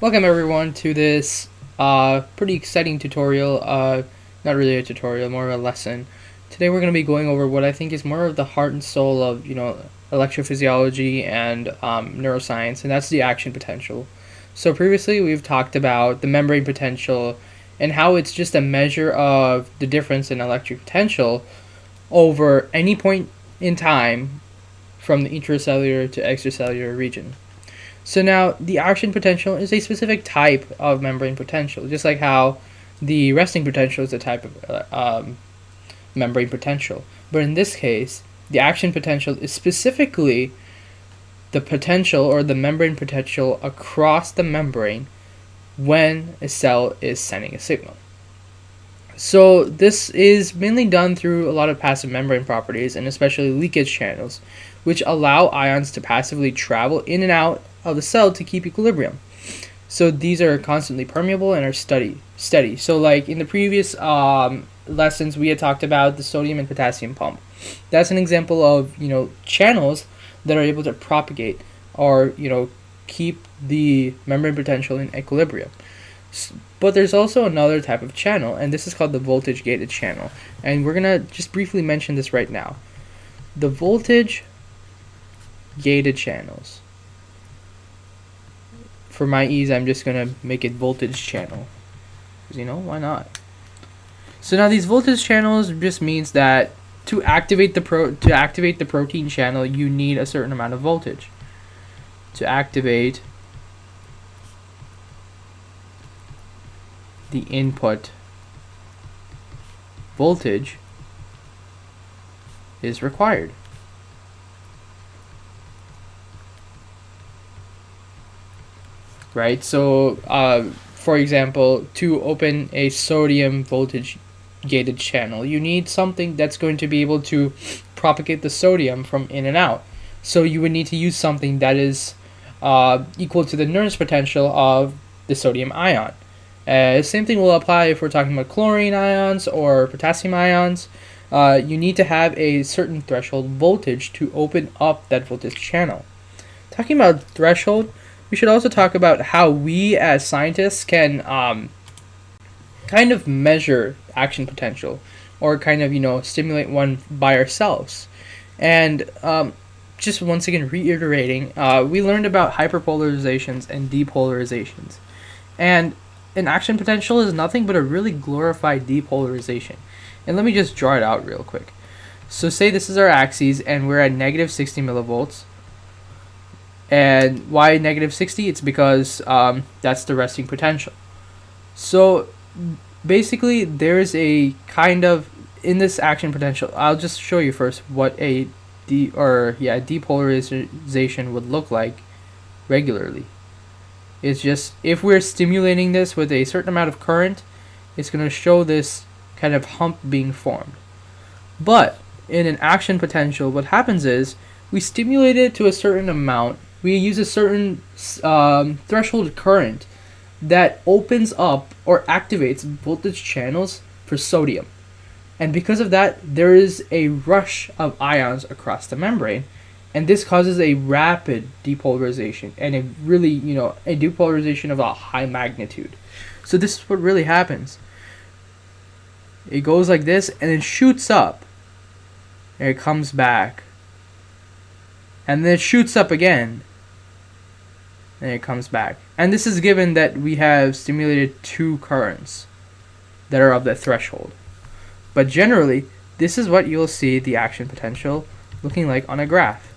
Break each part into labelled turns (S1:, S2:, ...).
S1: Welcome everyone to this pretty exciting tutorial, not really a tutorial, more of a lesson. Today we're going to be going over what I think is more of the heart and soul of, electrophysiology and neuroscience, and that's the action potential. So previously we've talked about the membrane potential and how it's just a measure of the difference in electric potential over any point in time from the intracellular to extracellular region. So now the action potential is a specific type of membrane potential, just like how the resting potential is a type of membrane potential. But in this case, the action potential is specifically the potential or the membrane potential across the membrane when a cell is sending a signal. So this is mainly done through a lot of passive membrane properties and especially leakage channels, which allow ions to passively travel in and out of the cell to keep equilibrium. So these are constantly permeable and are steady. So like in the previous lessons, we had talked about the sodium and potassium pump. That's an example of channels that are able to propagate or keep the membrane potential in equilibrium. But there's also another type of channel, and this is called the voltage-gated channel. And we're going to just briefly mention this right now. The voltage-gated channels. For my ease, I'm just going to make it voltage channel. Because, why not? So now these voltage channels just means that to activate the protein channel, you need a certain amount of voltage. To activate the input voltage is required. Right? So, for example, to open a sodium voltage gated channel, you need something that's going to be able to propagate the sodium from in and out. So you would need to use something that is equal to the Nernst potential of the sodium ion. Same thing will apply if we're talking about chlorine ions or potassium ions. You need to have a certain threshold voltage to open up that voltage channel. Talking about threshold, we should also talk about how we as scientists can kind of measure action potential or kind of stimulate one by ourselves. And just once again reiterating, we learned about hyperpolarizations and depolarizations. And an action potential is nothing but a really glorified depolarization. And let me just draw it out real quick. So say this is our axis and we're at negative 60 millivolts. And why negative 60? It's because that's the resting potential. So basically there's a kind of, in this action potential, I'll just show you first what a depolarization would look like regularly. It's just, if we're stimulating this with a certain amount of current, it's going to show this kind of hump being formed. But in an action potential, what happens is we stimulate it to a certain amount. We use a certain threshold current that opens up or activates voltage channels for sodium. And because of that, there is a rush of ions across the membrane. And this causes a rapid depolarization and a really, a depolarization of a high magnitude. So this is what really happens. It goes like this and it shoots up. And it comes back. And then it shoots up again. And it comes back. And this is given that we have stimulated two currents that are of the threshold. But generally, this is what you'll see the action potential looking like on a graph.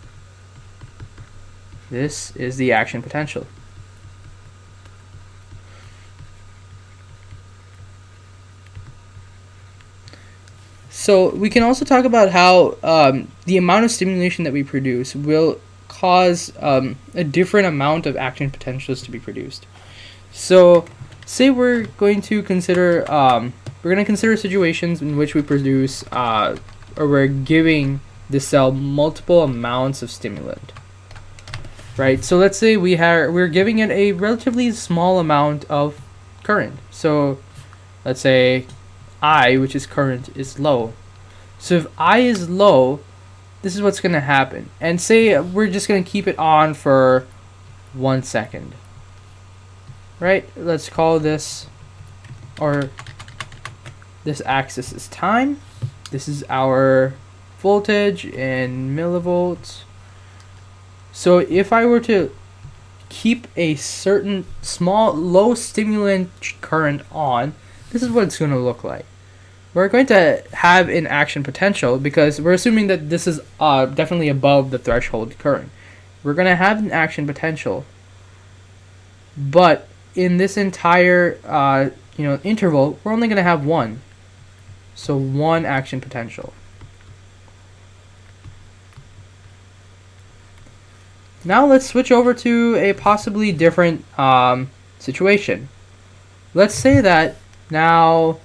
S1: This is the action potential. So we can also talk about how the amount of stimulation that we produce will cause a different amount of action potentials to be produced. So say we're going to consider situations in which we produce or we're giving the cell multiple amounts of stimulant. Right, so let's say we're giving it a relatively small amount of current. So let's say I, which is current, is low. So if I is low, this is what's going to happen. And say we're just going to keep it on for 1 second. right? Let's call this, or this axis is time. This is our voltage in millivolts. So if I were to keep a certain small low stimulant current on, this is what it's going to look like. We're going to have an action potential because we're assuming that this is definitely above the threshold current. We're going to have an action potential, but in this entire interval, we're only going to have one. So one action potential. Now let's switch over to a possibly different situation. Let's say that now,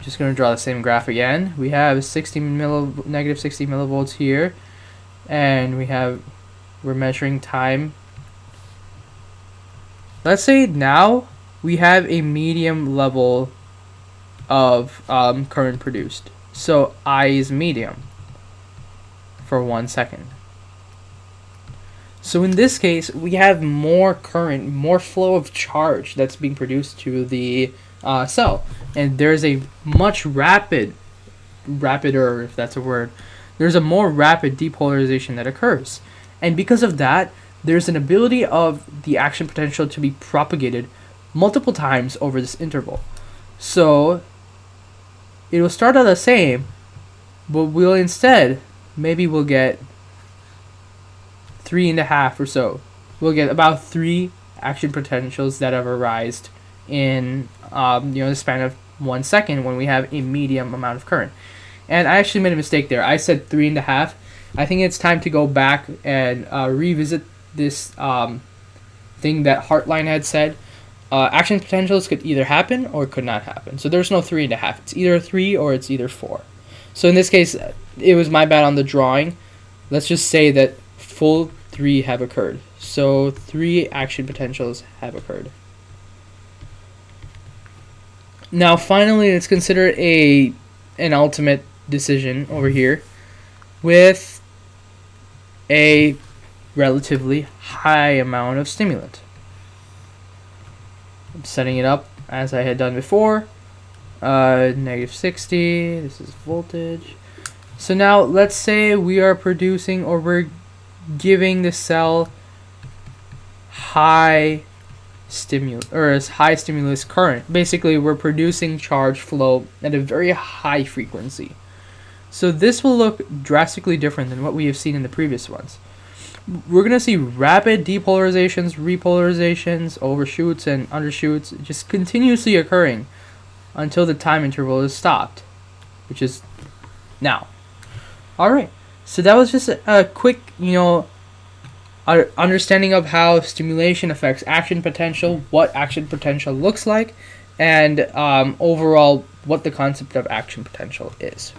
S1: just going to draw the same graph again. We have negative 60 millivolts here, and we're measuring time. Let's say now we have a medium level of current produced. So I is medium for 1 second. So in this case, we have more current, more flow of charge that's being produced to the cell, and there's a much rapider, if that's a word, there's a more rapid depolarization that occurs, and because of that, there's an ability of the action potential to be propagated multiple times over this interval. So it will start out the same, but we'll get 3.5 or so. We'll get about 3 action potentials that have arisen in the span of 1 second when we have a medium amount of current. And I actually made a mistake there. I said 3.5. I think it's time to go back and revisit this thing that Hartline had said. Action potentials could either happen or could not happen. So there's no 3.5. It's either 3 or it's either 4. So in this case, it was my bad on the drawing. Let's just say that full 3 have occurred. So 3 action potentials have occurred. Now finally, let's consider an ultimate decision over here with a relatively high amount of stimulant. I'm setting it up as I had done before. Negative 60, this is voltage. So now let's say we are producing, or we're giving the cell high stimulus current. Basically, we're producing charge flow at a very high frequency. So this will look drastically different than what we have seen in the previous ones. We're going to see rapid depolarizations, repolarizations, overshoots and undershoots just continuously occurring until the time interval is stopped, which is now. Alright, so that was just a quick, understanding of how stimulation affects action potential, what action potential looks like, and overall what the concept of action potential is.